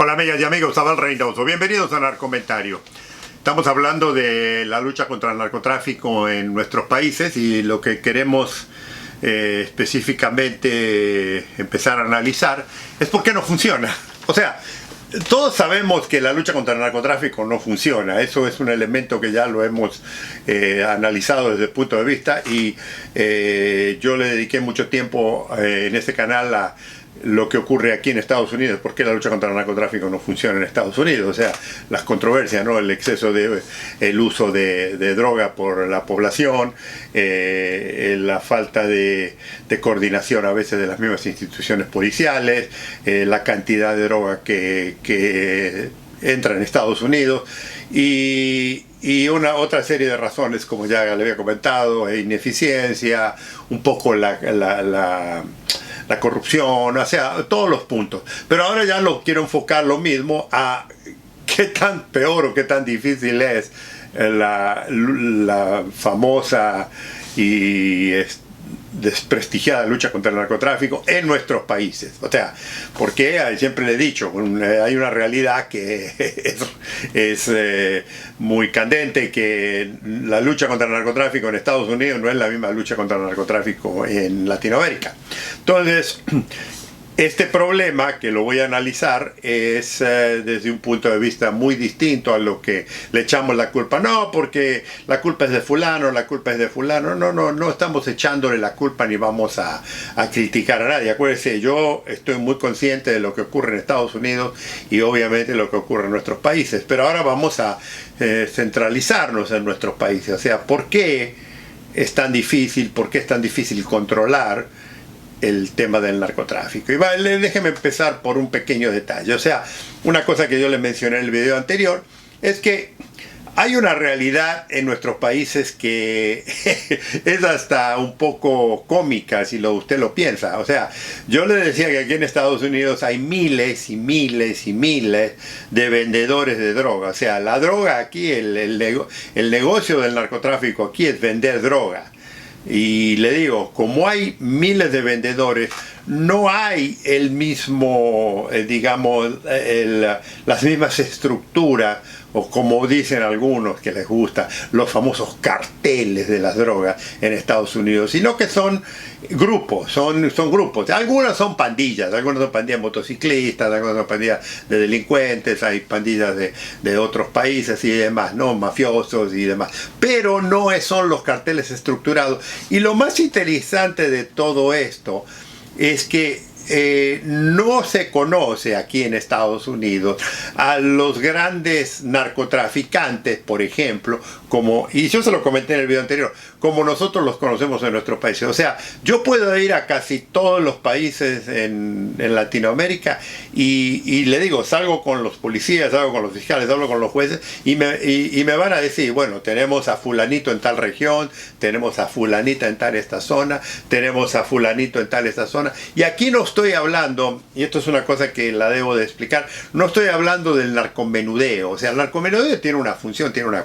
Hola amigas y amigos, Abel Reynoso, bienvenidos a Narcomentario. Estamos hablando de la lucha contra el narcotráfico en nuestros países y lo que queremos específicamente empezar a analizar es por qué no funciona. O sea, todos sabemos que la lucha contra el narcotráfico no funciona, eso es un elemento que ya lo hemos analizado desde el punto de vista y yo le dediqué mucho tiempo en este canal a lo que ocurre aquí en Estados Unidos, por qué la lucha contra el narcotráfico no funciona en Estados Unidos, o sea, las controversias, ¿no? El exceso de el uso de droga por la población, la falta de coordinación a veces de las mismas instituciones policiales, la cantidad de droga que entra en Estados Unidos y otra serie de razones, como ya le había comentado, ineficiencia, un poco la corrupción, o sea, todos los puntos. Pero ahora ya lo quiero enfocar lo mismo a qué tan peor o qué tan difícil es la famosa y desprestigiada lucha contra el narcotráfico en nuestros países. O sea, porque siempre le he dicho, hay una realidad que es muy candente, que la lucha contra el narcotráfico en Estados Unidos no es la misma lucha contra el narcotráfico en Latinoamérica. Entonces, este problema, que lo voy a analizar, es desde un punto de vista muy distinto a lo que le echamos la culpa. No, porque la culpa es de fulano, la culpa es de fulano. No estamos echándole la culpa ni vamos a criticar a nadie. Acuérdense, yo estoy muy consciente de lo que ocurre en Estados Unidos y obviamente lo que ocurre en nuestros países. Pero ahora vamos a centralizarnos en nuestros países. O sea, ¿por qué es tan difícil? ¿Por qué es tan difícil controlar el tema del narcotráfico? Y déjeme empezar por un pequeño detalle. O sea, una cosa que yo le mencioné en el video anterior es que hay una realidad en nuestros países que es hasta un poco cómica si usted lo piensa. O sea, yo le decía que aquí en Estados Unidos hay miles y miles y miles de vendedores de droga. O sea, la droga aquí, el negocio del narcotráfico aquí es vender droga. Y le digo, como hay miles de vendedores, no hay el mismo, digamos, las mismas estructuras, o como dicen algunos que les gusta, los famosos carteles de las drogas en Estados Unidos, sino que son grupos, son grupos. Algunas son pandillas motociclistas, algunas son pandillas de delincuentes, hay pandillas de otros países y demás, ¿no? Mafiosos y demás. Pero no son los carteles estructurados. Y lo más interesante de todo esto es que no se conoce aquí en Estados Unidos a los grandes narcotraficantes, por ejemplo, y yo se lo comenté en el video anterior, como nosotros los conocemos en nuestros países. O sea, yo puedo ir a casi todos los países en Latinoamérica y le digo, salgo con los policías, salgo con los fiscales, salgo con los jueces y me van a decir, bueno, tenemos a fulanito en tal región, tenemos a fulanita en tal esta zona, tenemos a fulanito en tal esta zona, y aquí no estoy hablando, y esto es una cosa que la debo de explicar, no estoy hablando del narcomenudeo. O sea, el narcomenudeo tiene una función, tiene una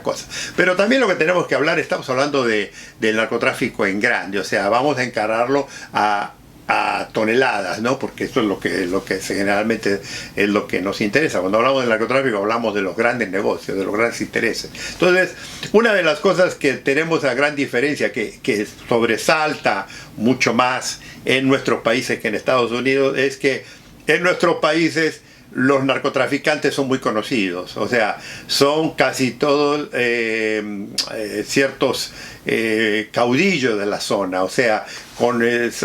cosa, pero también lo que tenemos que hablar, estamos hablando del narcotráfico en grande. O sea, vamos a encararlo a toneladas, ¿no? Porque esto es lo que generalmente es lo que nos interesa. Cuando hablamos del narcotráfico hablamos de los grandes negocios, de los grandes intereses. Entonces, una de las cosas que tenemos a gran diferencia, que sobresalta mucho más en nuestros países que en Estados Unidos, es que en nuestros países los narcotraficantes son muy conocidos. O sea, son casi todos ciertos caudillos de la zona. O sea,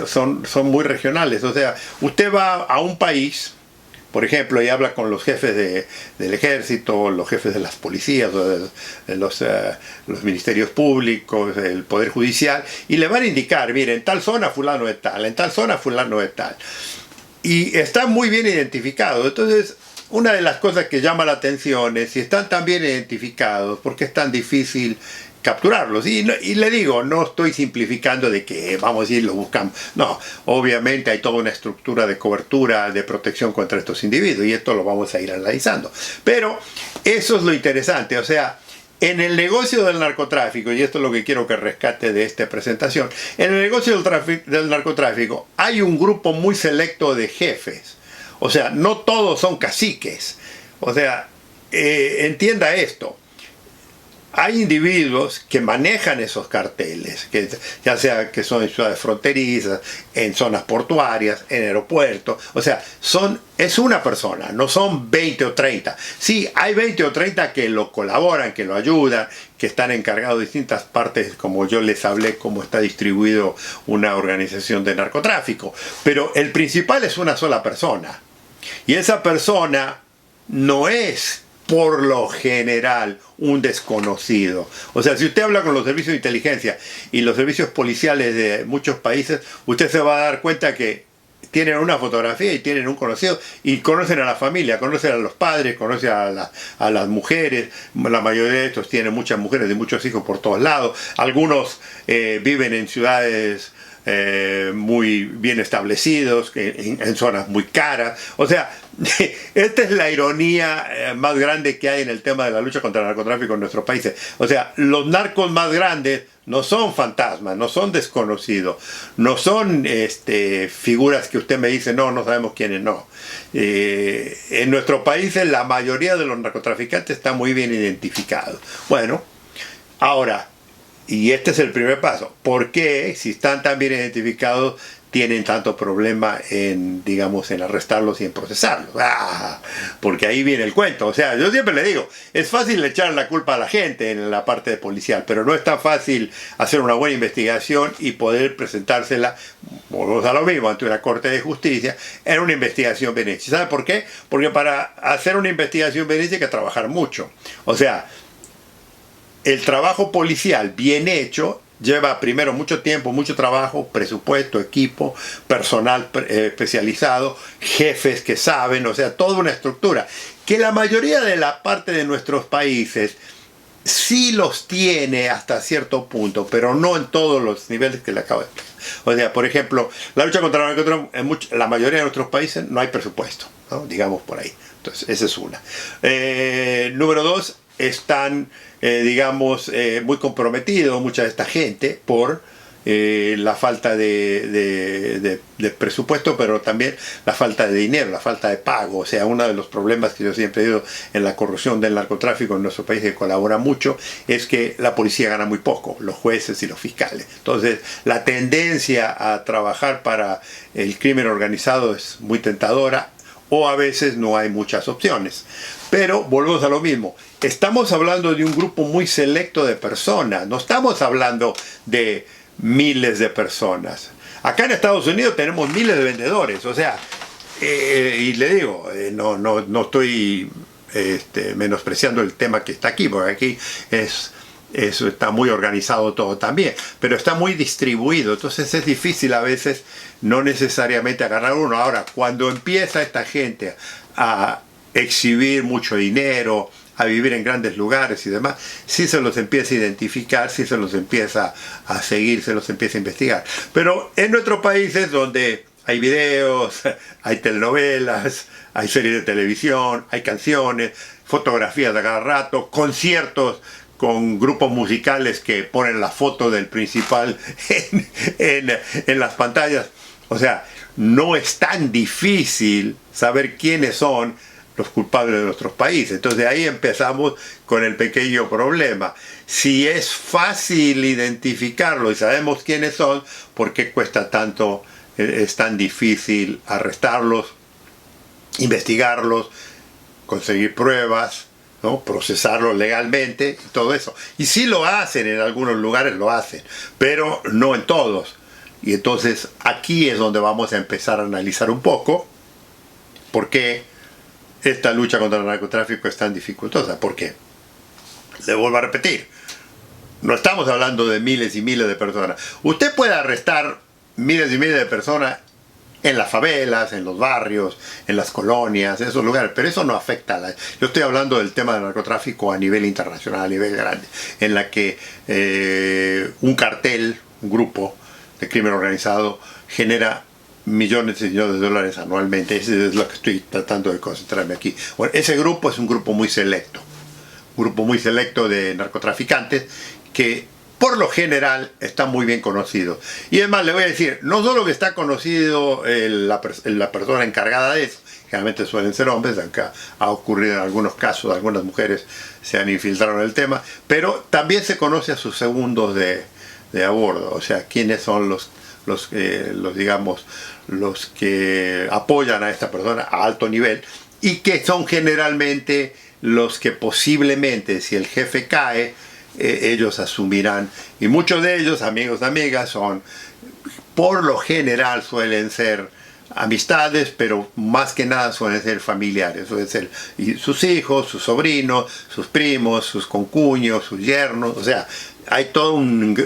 son muy regionales. O sea, usted va a un país, por ejemplo, y habla con los jefes del ejército, los jefes de las policías, de los ministerios públicos, el poder judicial, y le van a indicar, mire, en tal zona fulano de tal, en tal zona fulano de tal. Y están muy bien identificados. Entonces, una de las cosas que llama la atención es si están tan bien identificados, ¿por qué es tan difícil capturarlos? Y le digo, no estoy simplificando de que vamos a ir, lo buscamos. No, obviamente hay toda una estructura de cobertura, de protección contra estos individuos, y esto lo vamos a ir analizando. Pero eso es lo interesante. O sea, en el negocio del narcotráfico, y esto es lo que quiero que rescate de esta presentación, en el negocio del narcotráfico hay un grupo muy selecto de jefes O sea, no todos son caciques. O sea, entienda esto. Hay individuos que manejan esos carteles, que ya sea que son en ciudades fronterizas, en zonas portuarias, en aeropuertos. O sea, es una persona, no son 20 o 30. Sí, hay 20 o 30 que lo colaboran, que lo ayudan, que están encargados de distintas partes, como yo les hablé, cómo está distribuido una organización de narcotráfico. Pero el principal es una sola persona. Y esa persona no es por lo general un desconocido. O sea, si usted habla con los servicios de inteligencia y los servicios policiales de muchos países, usted se va a dar cuenta que tienen una fotografía y tienen un conocido y conocen a la familia, conocen a los padres, conocen a las mujeres. La mayoría de estos tienen muchas mujeres y muchos hijos por todos lados. Algunos viven en ciudades muy bien establecidos, en zonas muy caras. O sea, esta es la ironía más grande que hay en el tema de la lucha contra el narcotráfico en nuestros países. O sea, los narcos más grandes no son fantasmas, no son desconocidos, no son figuras que usted me dice, no sabemos quiénes, no. En nuestros países la mayoría de los narcotraficantes está muy bien identificados. Bueno, ahora, y este es el primer paso. ¿Por qué, si están tan bien identificados, tienen tanto problema en, digamos, en arrestarlos y en procesarlos? Porque ahí viene el cuento. O sea, yo siempre le digo, es fácil echar la culpa a la gente en la parte policial, pero no es tan fácil hacer una buena investigación y poder presentársela, volvemos a lo mismo, ante una corte de justicia, en una investigación bien hecha. ¿Sabe por qué? Porque para hacer una investigación bien hecha hay que trabajar mucho. O sea, el trabajo policial bien hecho lleva primero mucho tiempo, mucho trabajo, presupuesto, equipo, personal especializado, jefes que saben, o sea, toda una estructura que la mayoría de la parte de nuestros países sí los tiene hasta cierto punto, pero no en todos los niveles que le acabo de explicar. O sea, por ejemplo, la lucha contra el narcotráfico, en la mayoría de nuestros países no hay presupuesto, ¿no? Digamos por ahí. Entonces, esa es una. Número dos, están, digamos, muy comprometidos mucha de esta gente por la falta de presupuesto, pero también la falta de dinero, la falta de pago. O sea, uno de los problemas que yo siempre digo en la corrupción del narcotráfico en nuestro país, que colabora mucho, es que la policía gana muy poco, los jueces y los fiscales. Entonces, la tendencia a trabajar para el crimen organizado es muy tentadora, o a veces no hay muchas opciones. Pero volvemos a lo mismo. Estamos hablando de un grupo muy selecto de personas. No estamos hablando de miles de personas. Acá en Estados Unidos tenemos miles de vendedores. O sea, y le digo, no estoy menospreciando el tema que está aquí, porque aquí eso está muy organizado todo también, pero está muy distribuido, entonces es difícil a veces no necesariamente agarrar uno. Ahora, cuando empieza esta gente a exhibir mucho dinero, a vivir en grandes lugares y demás, sí se los empieza a identificar, sí se los empieza a seguir, se los empieza a investigar. Pero en nuestros países donde hay videos, hay telenovelas, hay series de televisión, hay canciones, fotografías de cada rato, conciertos con grupos musicales que ponen la foto del principal en las pantallas. O sea, no es tan difícil saber quiénes son los culpables de nuestros países. Entonces ahí empezamos con el pequeño problema. Si es fácil identificarlo y sabemos quiénes son, ¿por qué cuesta tanto, es tan difícil arrestarlos, investigarlos, conseguir pruebas, ¿no? Procesarlos legalmente y todo eso? Y sí lo hacen, en algunos lugares lo hacen, pero no en todos. Y entonces aquí es donde vamos a empezar a analizar un poco por qué esta lucha contra el narcotráfico es tan dificultosa. ¿Por qué? Le vuelvo a repetir, no estamos hablando de miles y miles de personas. Usted puede arrestar miles y miles de personas en las favelas, en los barrios, en las colonias, en esos lugares, pero eso no afecta a la... Yo estoy hablando del tema del narcotráfico a nivel internacional, a nivel grande, en la que un cartel, un grupo de crimen organizado genera millones y millones de dólares anualmente. Eso es lo que estoy tratando de concentrarme aquí. Bueno, ese grupo es un grupo muy selecto de narcotraficantes que por lo general están muy bien conocidos. Y además le voy a decir, no solo que está conocido la persona encargada de eso, generalmente suelen ser hombres, aunque ha ocurrido en algunos casos, algunas mujeres se han infiltrado en el tema, pero también se conoce a sus segundos de a bordo, o sea, quiénes son los que apoyan a esta persona a alto nivel, y que son generalmente los que posiblemente, si el jefe cae, ellos asumirán. Y muchos de ellos, amigos, amigas, por lo general suelen ser amistades, pero más que nada suelen ser familiares, suelen ser sus hijos, sus sobrinos, sus primos, sus concuños, sus yernos, o sea, hay todo un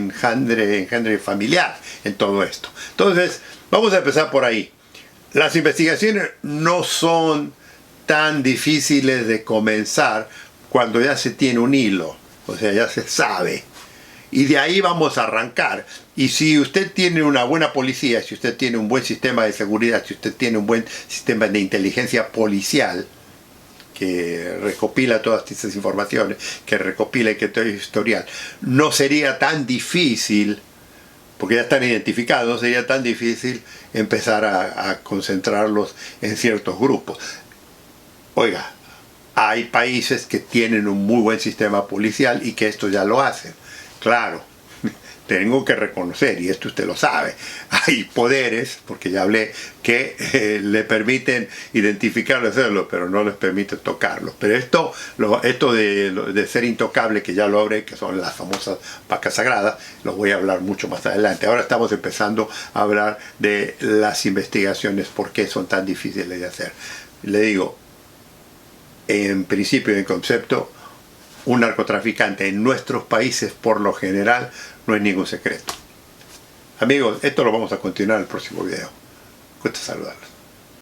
enjandre familiar en todo esto. Entonces, vamos a empezar por ahí. Las investigaciones no son tan difíciles de comenzar cuando ya se tiene un hilo, o sea, ya se sabe. Y de ahí vamos a arrancar. Y si usted tiene una buena policía, si usted tiene un buen sistema de seguridad, si usted tiene un buen sistema de inteligencia policial, que recopila todas estas informaciones, que recopila y que todo historial, no sería tan difícil, porque ya están identificados, no sería tan difícil empezar a concentrarlos en ciertos grupos. Oiga, hay países que tienen un muy buen sistema policial y que esto ya lo hacen. Claro, tengo que reconocer, y esto usted lo sabe, hay poderes, porque ya hablé, que le permiten identificarlo, hacerlo, pero no les permite tocarlo. Pero esto de ser intocable, que ya lo hablé, que son las famosas vacas sagradas, lo voy a hablar mucho más adelante. Ahora estamos empezando a hablar de las investigaciones, por qué son tan difíciles de hacer. Le digo, en principio y en concepto, un narcotraficante en nuestros países, por lo general, no es ningún secreto. Amigos, esto lo vamos a continuar en el próximo video. Gusto saludarlos.